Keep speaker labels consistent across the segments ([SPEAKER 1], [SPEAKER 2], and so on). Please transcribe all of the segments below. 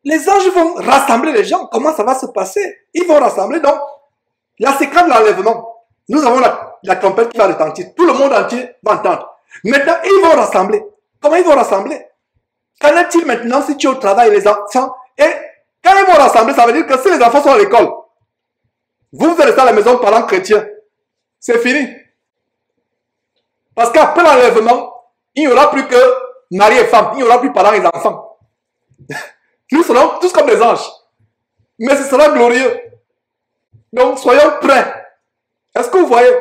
[SPEAKER 1] les anges vont rassembler les gens. Comment ça va se passer? Ils vont rassembler. Donc, là, c'est quand l'enlèvement. Nous avons la trompette qui va retentir. Tout le monde entier va entendre. Maintenant, ils vont rassembler. Comment ils vont rassembler? Qu'en est-il maintenant si tu es au travail, les enfants? Et quand ils vont rassembler, ça veut dire que si les enfants sont à l'école, vous allez rester à la maison parlant chrétien. C'est fini. Parce qu'après l'enlèvement, il n'y aura plus que mari et femme. Il n'y aura plus parents et enfants. Nous serons tous comme des anges. Mais ce sera glorieux. Donc, soyons prêts. Est-ce que vous voyez?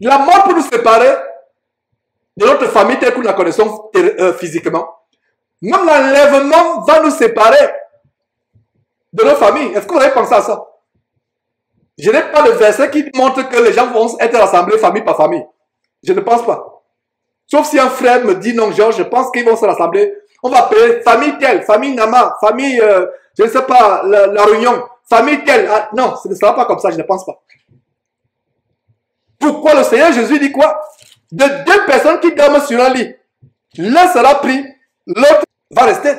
[SPEAKER 1] La mort peut nous séparer de notre famille telle que nous la connaissons physiquement. Même l'enlèvement va nous séparer de nos familles. Est-ce que vous avez pensé à ça? Je n'ai pas de verset qui montre que les gens vont être rassemblés famille par famille. Je ne pense pas. Sauf si un frère me dit non, Georges, je pense qu'ils vont se rassembler. On va appeler famille telle, famille Nama, famille, je ne sais pas, la Réunion, famille telle. Ah, non, ce ne sera pas comme ça, je ne pense pas. Pourquoi le Seigneur Jésus dit quoi? De deux personnes qui dorment sur un lit, l'un sera pris, l'autre va rester.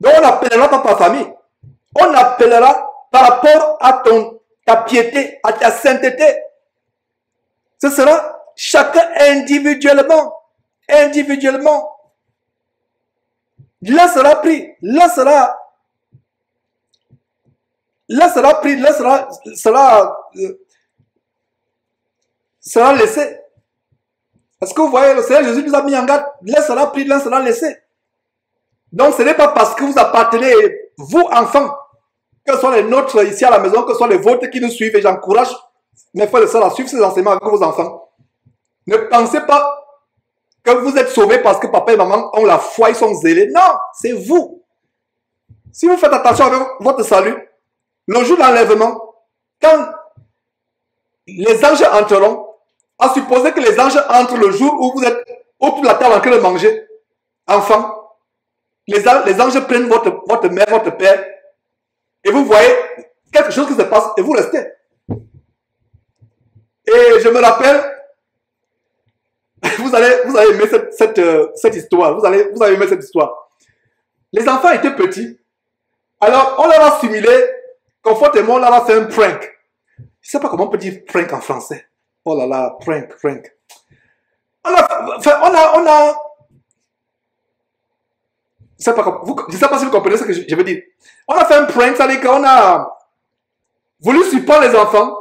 [SPEAKER 1] Donc on n'appellera pas par famille. On appellera par rapport à ta piété, à ta sainteté. Ce sera chacun individuellement. Individuellement. L'un sera pris, l'un sera pris, l'un sera laissé. Est-ce que vous voyez, le Seigneur Jésus nous a mis en garde, l'un sera pris, l'un sera laissé. Donc ce n'est pas parce que vous appartenez, vous enfants, que ce soit les nôtres ici à la maison, que ce soit les vôtres qui nous suivent, et j'encourage mes frères et sœurs à suivre ces enseignements avec vos enfants. Ne pensez pas que vous êtes sauvés parce que papa et maman ont la foi, ils sont zélés. Non, c'est vous. Si vous faites attention avec votre salut, le jour de l'enlèvement, quand les anges entreront, à supposer que les anges entrent le jour où vous êtes autour de la table en train de manger, enfants, les anges prennent votre mère, votre père, et vous voyez quelque chose qui se passe, et vous restez. Et je me rappelle, vous allez aimer cette histoire, vous allez aimer cette histoire. Les enfants étaient petits, alors on leur a simulé, confortablement, on leur a fait un prank. Je ne sais pas comment on peut dire prank en français. Oh là là, prank. Je ne sais pas si vous comprenez ce que je veux dire. On a fait un prank, ça veut dire qu'on a voulu surprendre les enfants.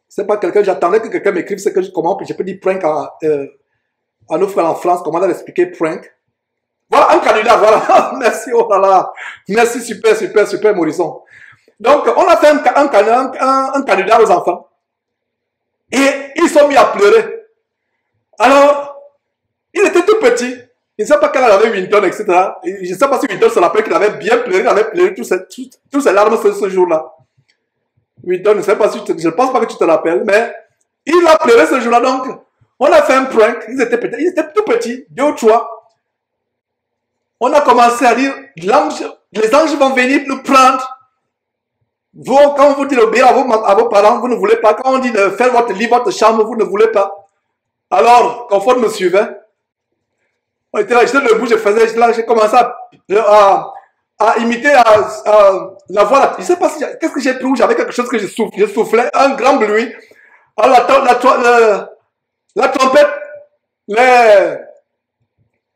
[SPEAKER 1] C'est pas quelqu'un, j'attendais que quelqu'un m'écrive comment je peux dire prank à nos frères en France, comment on a expliqué prank. Voilà, un canular, voilà. Merci, oh là là. Merci, super, Morisson. Donc, on a fait un canular aux enfants. Et ils sont mis à pleurer. Alors, il était tout petit. Je ne sais pas quel âge avait Winton, etc. Je ne sais pas si Winton se rappelle qu'il avait bien pleuré, il avait pleuré tous ses larmes ce jour-là. Winton, je ne pense pas que tu te rappelles, mais il a pleuré ce jour-là. Donc, on a fait un prank. Ils étaient tout petits, 2 ou 3. On a commencé à dire, les anges vont venir nous prendre. Vous, quand on vous dit d'obéir à vos parents, vous ne voulez pas. Quand on dit de faire votre lit, votre chambre, vous ne voulez pas. Alors, Confort me suivait. On était là, j'étais debout, j'ai commencé à imiter la voix. Je ne sais pas si qu'est-ce que j'ai pris, j'avais quelque chose que je soufflais, un grand bruit. Alors la trompette,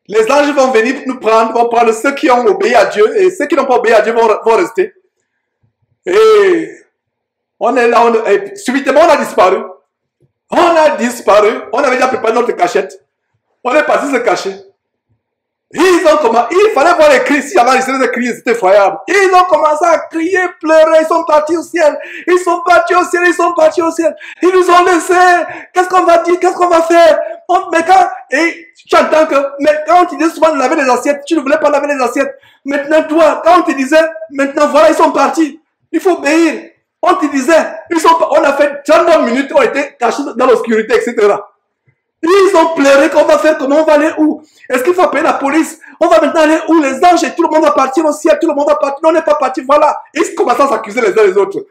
[SPEAKER 1] les anges vont venir nous prendre, vont prendre ceux qui ont obéi à Dieu, et ceux qui n'ont pas obéi à Dieu vont rester. Et on est là, et subitement on a disparu. On avait déjà préparé notre cachette. On est parti se cacher. Il fallait voir les cris. Si j'avais essayé de crier, c'était effroyable. Ils ont commencé à crier, pleurer. Ils sont partis au ciel. Ils sont partis au ciel. Ils nous ont laissés. Qu'est-ce qu'on va dire? Qu'est-ce qu'on va faire? Et tu entends mais quand on te disait souvent de laver les assiettes, tu ne voulais pas laver les assiettes. Maintenant, toi, quand on te disait, maintenant, voilà, ils sont partis. Il faut obéir. On te disait, on a fait 30 minutes, on était cachés dans l'obscurité, etc. Ils ont pleuré, qu'on va faire, comment on va aller où? Est-ce qu'il faut appeler la police? On va maintenant aller où? Les anges et tout le monde va partir au ciel, tout le monde va partir. Non, on n'est pas parti, voilà. Ils commencent à s'accuser les uns les autres.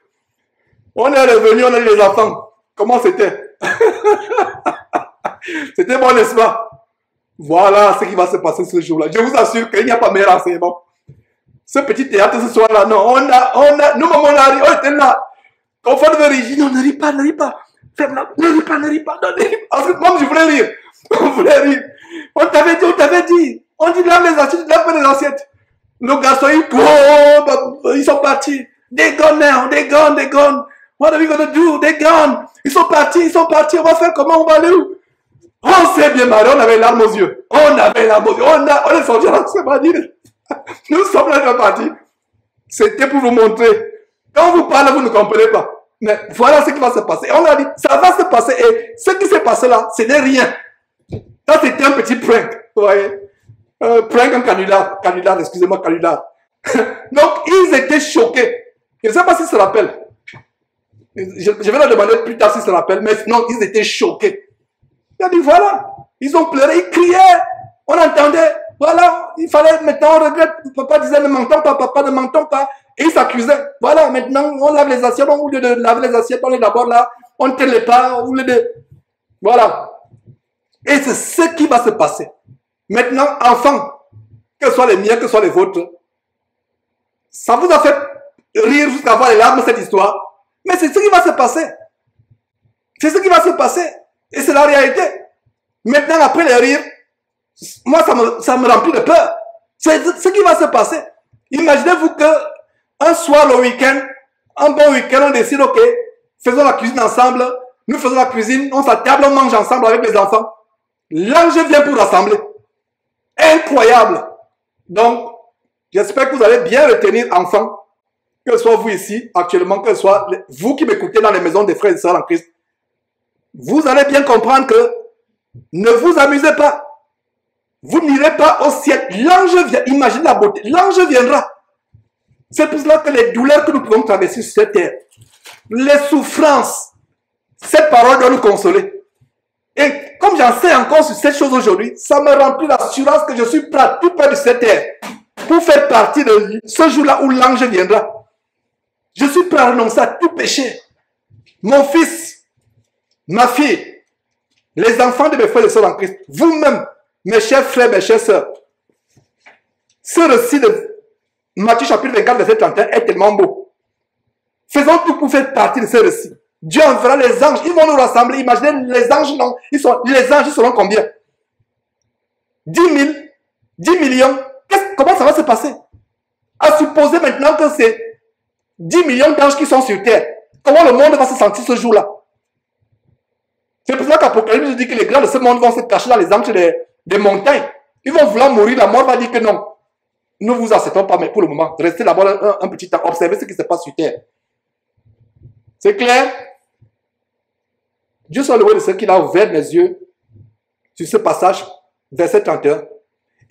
[SPEAKER 1] On est revenus, on a eu les enfants. Comment c'était? C'était bon, n'est-ce pas? Voilà ce qui va se passer ce jour-là. Je vous assure qu'il n'y a pas meilleur enseignement. Ce petit théâtre ce soir-là, non, nous, maman, on était là. Quand on veut rire, non, ne ris pas, ne ris pas. Ferme-la, ne ris pas, ne ris pas, non, ne ris pas. Parce que moi, je voulais rire. On voulait rire. On t'avait dit, on t'avait dit. On dit, lave les assiettes, lave les assiettes. Nos garçons, ils sont partis. They're gone now, they're gone, they're gone. What are we gonna do? They're gone. Ils sont partis, on va faire comment, on va aller où? On s'est bien marré, on avait les larmes aux yeux. On avait les larmes aux yeux. On est sortis, on s'est pas dit. Nous sommes là, nous partis. C'était pour vous montrer. Quand vous parlez, vous ne comprenez pas. Mais voilà ce qui va se passer. On a dit, ça va se passer. Et ce qui s'est passé là, ce n'est rien. Ça, c'était un petit prank. Vous voyez? Prank en canular, excusez-moi, canular. Donc, ils étaient choqués. Je ne sais pas s'ils se rappellent. Je vais leur demander plus tard s'ils se rappellent. Mais non, ils étaient choqués. Il a dit, voilà. Ils ont pleuré, ils criaient. On entendait. Voilà, il fallait, maintenant, on regrette. Papa disait, ne mentons pas, papa, ne mentons pas. Et il s'accusait. Voilà, maintenant, on lave les assiettes. Au lieu de laver les assiettes, on est d'abord là. On ne télé pas. Au lieu de... Voilà. Et c'est ce qui va se passer. Maintenant, enfants, que ce soit les miens, que ce soit les vôtres, ça vous a fait rire jusqu'à avoir les larmes, cette histoire. Mais c'est ce qui va se passer. C'est ce qui va se passer. Et c'est la réalité. Maintenant, après les rires, moi, ça me remplit de peur. C'est ce qui va se passer. Imaginez-vous que un soir, le week-end, un bon week-end, on décide, ok, faisons la cuisine ensemble. Nous faisons la cuisine, on s'attable, on mange ensemble avec les enfants. L'ange vient pour rassembler. Incroyable. Donc, j'espère que vous allez bien retenir, enfants, que ce soit vous ici, actuellement, que ce soit vous qui m'écoutez dans les maisons des frères et sœurs en Christ. Vous allez bien comprendre que ne vous amusez pas. Vous n'irez pas au ciel. L'ange vient. Imaginez la beauté. L'ange viendra. C'est pour cela que les douleurs que nous pouvons traverser sur cette terre, les souffrances, cette parole doit nous consoler. Et comme j'en sais encore sur cette chose aujourd'hui, ça me remplit l'assurance que je suis prêt à tout perdre de cette terre pour faire partie de ce jour-là où l'ange viendra. Je suis prêt à renoncer à tout péché. Mon fils, ma fille, les enfants de mes frères et sœurs en Christ, vous-même, mes chers frères, mes chères sœurs, ce récit de Matthieu chapitre 24, verset 31 est tellement beau. Faisons tout pour faire partie de ce récit. Dieu enverra les anges, ils vont nous rassembler. Imaginez, les anges, non, les anges seront combien? 10 000, 10 millions. Comment ça va se passer? À supposer maintenant que c'est 10 millions d'anges qui sont sur terre. Comment le monde va se sentir ce jour-là? C'est pour ça qu'Apocalypse dit que les grands de ce monde vont se cacher dans les anges des montagnes. Ils vont vouloir mourir. La mort va dire que non. Nous vous acceptons pas, mais pour le moment, restez là-bas un petit temps. Observez ce qui se passe sur terre. C'est clair? Dieu soit loué de ce qu'il a ouvert mes yeux sur ce passage, verset 31.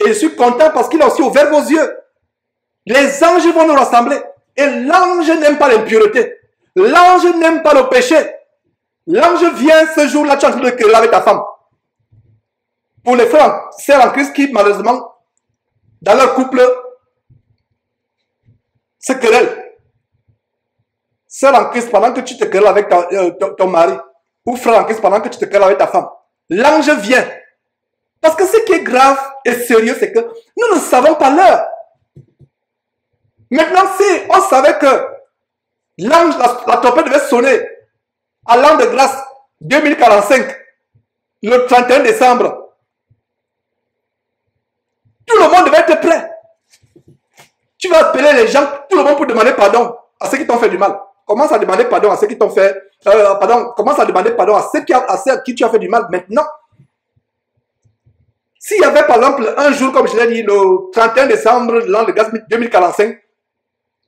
[SPEAKER 1] Et je suis content parce qu'il a aussi ouvert vos yeux. Les anges vont nous rassembler. Et l'ange n'aime pas l'impureté. L'ange n'aime pas le péché. L'ange vient ce jour-là, tu es en train de quereller avec ta femme. Pour les frères, sœurs en Christ qui, malheureusement, dans leur couple, se querellent. Sœur en Christ, pendant que tu te querelles avec ton mari, ou frère en Christ, pendant que tu te querelles avec ta femme, l'ange vient. Parce que ce qui est grave et sérieux, c'est que nous ne savons pas l'heure. Maintenant, si on savait que l'ange, la trompette devait sonner à l'an de grâce 2045, le 31 décembre, tout le monde devait être prêt. Tu vas appeler les gens, tout le monde pour demander pardon à ceux qui t'ont fait du mal. Commence à demander pardon à ceux qui t'ont fait... commence à demander pardon à ceux à qui tu as fait du mal maintenant. S'il y avait par exemple un jour, comme je l'ai dit, le 31 décembre, l'an de grâce 2045,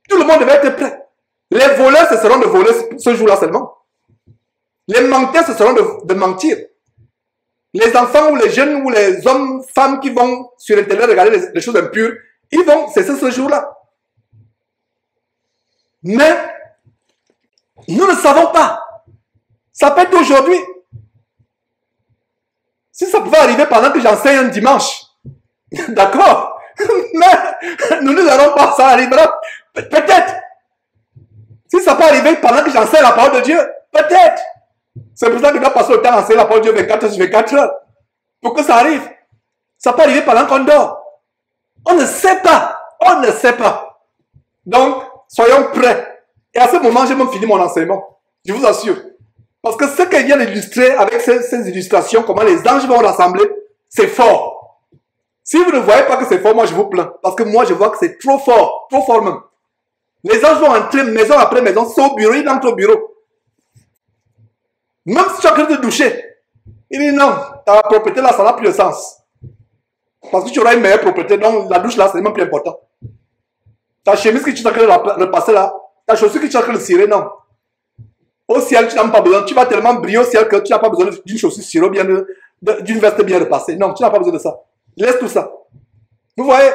[SPEAKER 1] tout le monde devait être prêt. Les voleurs cesseront de voler ce jour-là seulement. Les menteurs cesseront de mentir. Les enfants ou les jeunes ou les hommes, femmes qui vont sur Internet regarder les choses impures, ils vont cesser ce jour-là. Mais nous ne savons pas. Ça peut être aujourd'hui. Si ça pouvait arriver pendant que j'enseigne un dimanche, d'accord? Mais nous ne savons pas, ça arrivera peut-être. Si ça peut arriver pendant que j'enseigne la parole de Dieu, peut-être. C'est pour ça que je dois passer le temps à enseigner la parole de Dieu 24 heures sur 24 heures. Pour que ça arrive. Ça peut arriver pendant qu'on dort. On ne sait pas. On ne sait pas. Donc, soyons prêts. Et à ce moment, j'ai même fini mon enseignement. Je vous assure. Parce que ce qu'il vient d'illustrer avec ces illustrations, comment les anges vont rassembler, c'est fort. Si vous ne voyez pas que c'est fort, moi je vous plains. Parce que moi je vois que c'est trop fort même. Les anges vont entrer maison après maison, c'est au bureau, ils entrent au bureau. Même si tu es en train de doucher, il dit non, ta propriété là, ça n'a plus de sens. Parce que tu auras une meilleure propriété, donc la douche là, c'est même plus important. Ta chemise que tu es en train de repasser là, ta chaussure que tu es en train de cirer, non. Au ciel, tu n'as pas besoin, tu vas tellement briller au ciel que tu n'as pas besoin d'une chaussure cirée, bien d'une veste bien repassée. Non, tu n'as pas besoin de ça. Laisse tout ça. Vous voyez,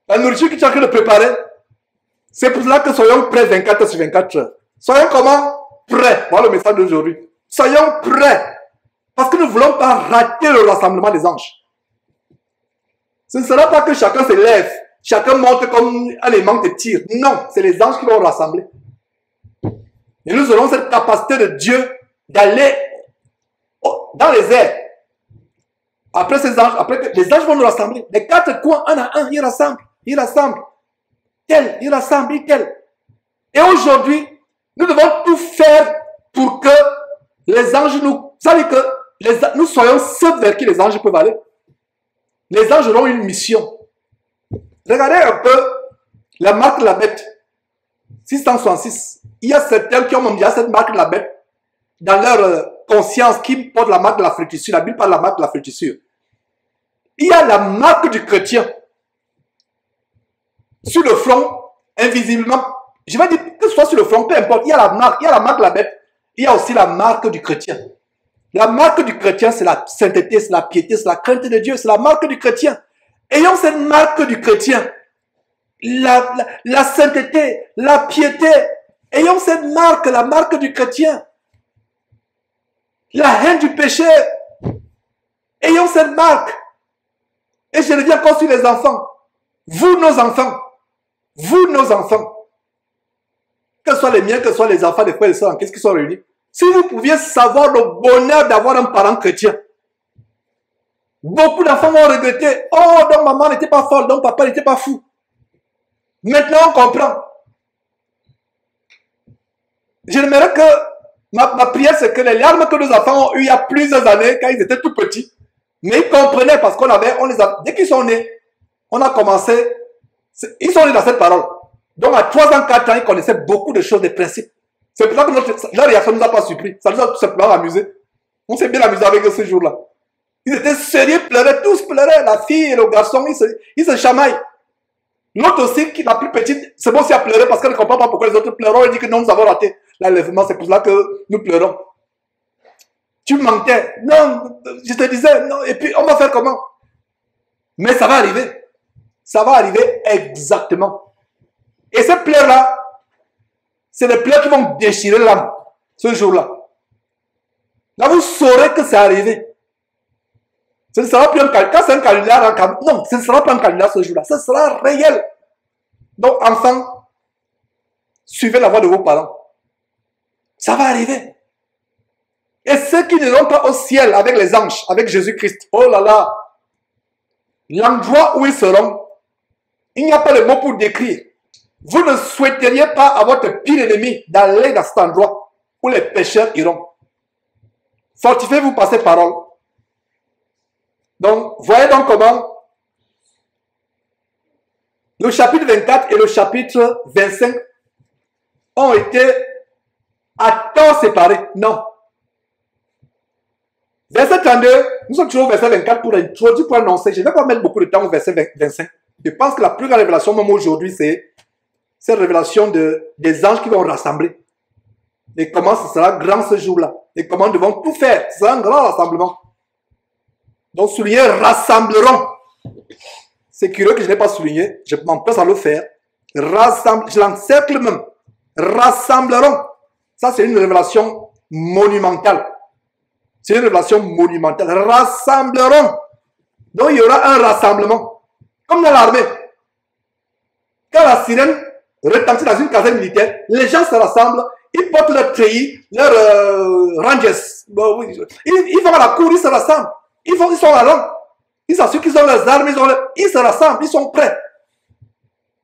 [SPEAKER 1] la nourriture que tu es en train de préparer, c'est pour cela que soyons prêts 24 sur 24 heures. Soyons comment? Prêts. Voilà le message d'aujourd'hui. Soyons prêts. Parce que nous ne voulons pas rater le rassemblement des anges. Ce ne sera pas que chacun se lève, chacun monte comme un aimant de tir. Non, c'est les anges qui vont rassembler. Et nous aurons cette capacité de Dieu d'aller dans les airs. Après ces anges, après les anges vont nous rassembler. Les quatre coins, un à un, ils rassemblent. Ils rassemblent. Tel, ils rassemblent, tel. Et aujourd'hui, nous devons tout faire pour que les anges nous... Vous savez que nous soyons ceux vers qui les anges peuvent aller. Les anges auront une mission. Regardez un peu la marque de la bête. 666. Il y a certains qui ont même déjà cette marque de la bête dans leur conscience qui porte la marque de la flétrissure. La Bible parle de la marque de la flétrissure. Il y a la marque du chrétien. Sur le front, invisiblement. Je vais dire que ce soit sur le front, peu importe. Il y a la marque de la bête. Il y a aussi la marque du chrétien. La marque du chrétien, c'est la sainteté, c'est la piété, c'est la crainte de Dieu. C'est la marque du chrétien. Ayons cette marque du chrétien. La sainteté, la piété. Ayons cette marque, la marque du chrétien. La haine du péché. Ayons cette marque. Et je reviens encore sur les enfants. Vous, nos enfants. Vous, nos enfants. Que ce soit les miens, que ce soit les enfants des frères et sœurs, qu'est-ce qu'ils sont réunis? Si vous pouviez savoir le bonheur d'avoir un parent chrétien. Beaucoup d'enfants vont regretter. Oh, donc maman n'était pas folle, donc papa n'était pas fou. Maintenant, on comprend. J'aimerais que ma prière, c'est que les larmes que nos enfants ont eues il y a plusieurs années, quand ils étaient tout petits, mais ils comprenaient parce dès qu'ils sont nés, on a commencé, ils sont nés dans cette parole. Donc à 3 ans, 4 ans, ils connaissaient beaucoup de choses, des principes. C'est pour ça que leur réaction ne nous a pas surpris. Ça nous a tout simplement amusé. On s'est bien amusé avec eux ce jour-là. Ils étaient sérieux, pleuraient, tous pleuraient, la fille et le garçon, ils se chamaillent. L'autre aussi, la plus petite, c'est bon si elle pleurait parce qu'elle ne comprend pas pourquoi les autres pleurent. Elle dit que non, nous avons raté l'enlèvement, c'est pour cela que nous pleurons. Tu mentais. Non, je te disais, non, et puis on va faire comment? Mais ça va arriver. Ça va arriver exactement. Et ces pleurs-là, c'est des pleurs qui vont déchirer l'âme ce jour-là. Là, vous saurez que c'est arrivé. Ce ne sera plus un canular. Quand c'est un canular, non, ce ne sera pas un canular ce jour-là. Ce sera réel. Donc, enfants, suivez la voix de vos parents. Ça va arriver. Et ceux qui n'iront pas au ciel avec les anges, avec Jésus-Christ, oh là là, l'endroit où ils seront, il n'y a pas de mot pour décrire. Vous ne souhaiteriez pas à votre pire ennemi d'aller dans cet endroit où les pécheurs iront. Fortifiez-vous par ces paroles. Donc, voyez donc comment le chapitre 24 et le chapitre 25 ont été à temps séparés. Non. Verset 32, nous sommes toujours au verset 24 pour introduire, pour annoncer. Je ne vais pas mettre beaucoup de temps au verset 25. Je pense que la plus grande révélation, même aujourd'hui, c'est cette révélation des anges qui vont rassembler. Et comment ce sera grand ce jour-là. Et comment nous devons tout faire. Ce sera un grand rassemblement. Donc, souligner rassembleront. C'est curieux que je n'ai pas souligné. Je m'empresse à le faire. Je l'encercle même. Rassembleront. Ça, c'est une révélation monumentale. C'est une révélation monumentale. Rassembleront. Donc, il y aura un rassemblement. Comme dans l'armée. Quand la sirène retentit dans une caserne militaire, les gens se rassemblent, ils portent leur treillis, leurs rangers. Ils vont à la cour, ils se rassemblent. Ils sont à rang. Ils s'assurent qu'ils ont leurs armes, ils se rassemblent, ils sont prêts.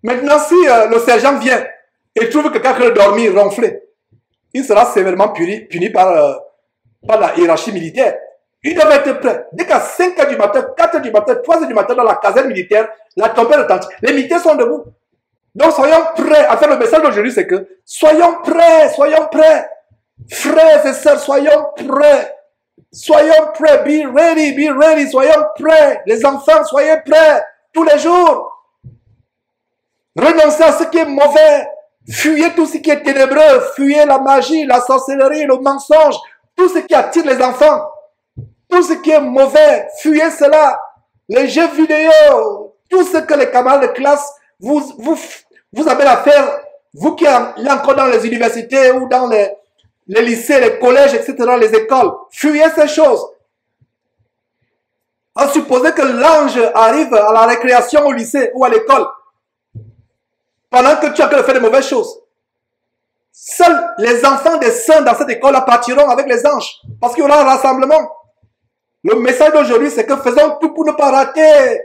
[SPEAKER 1] Maintenant, si le sergent vient et trouve quelqu'un qui dormir, ronfler, il sera sévèrement puni par la hiérarchie militaire. Ils doivent être prêts. Dès qu'à 5 h du matin, 4 h du matin, 3 h du matin, dans la caserne militaire, la tempête retentit. Les militaires sont debout. Donc, soyons prêts. En fait, le message d'aujourd'hui, c'est que soyons prêts, soyons prêts. Frères et sœurs, soyons prêts. Soyons prêts. Be ready, soyons prêts. Les enfants, soyez prêts. Tous les jours. Renoncez à ce qui est mauvais. Fuyez tout ce qui est ténébreux. Fuyez la magie, la sorcellerie, le mensonge. Tout ce qui attire les enfants. Tout ce qui est mauvais. Fuyez cela. Les jeux vidéo. Tout ce que les camarades de classe vous avez à faire. Vous qui êtes encore dans les universités ou dans les lycées, les collèges, etc., les écoles. Fuyez ces choses. À supposer que l'ange arrive à la récréation au lycée ou à l'école. Pendant que tu as fait de mauvaises choses. Seuls les enfants des saints dans cette école partiront avec les anges. Parce qu'il y aura un rassemblement. Le message d'aujourd'hui, c'est que faisons tout pour ne pas rater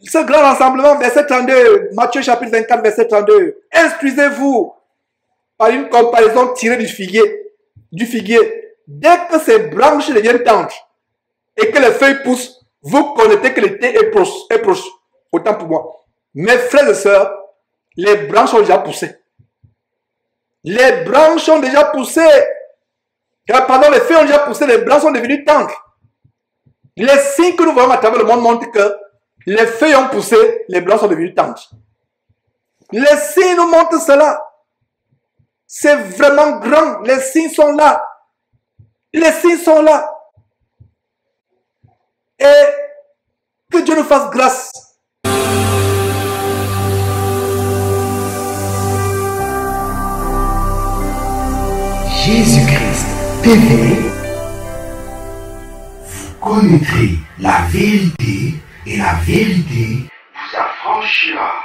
[SPEAKER 1] ce grand rassemblement. Verset 32, Matthieu chapitre 24, verset 32. Instruisez-vous par une comparaison tirée du figuier. Dès que ces branches deviennent tendres et que les feuilles poussent, vous connaissez que l'été est proche. Autant pour moi. Mes frères et sœurs, les branches ont déjà poussé. Les branches ont déjà poussé. Pardon, les feuilles ont déjà poussé, les branches sont devenues tendres. Les signes que nous voyons à travers le monde montrent que les feuilles ont poussé, les branches sont devenues tendres. Les signes nous montrent cela. C'est vraiment grand. Les signes sont là. Les signes sont là. Et que Dieu nous fasse grâce.
[SPEAKER 2] Jésus-Christ TV, vous connaîtrez la vérité et la vérité vous affranchira.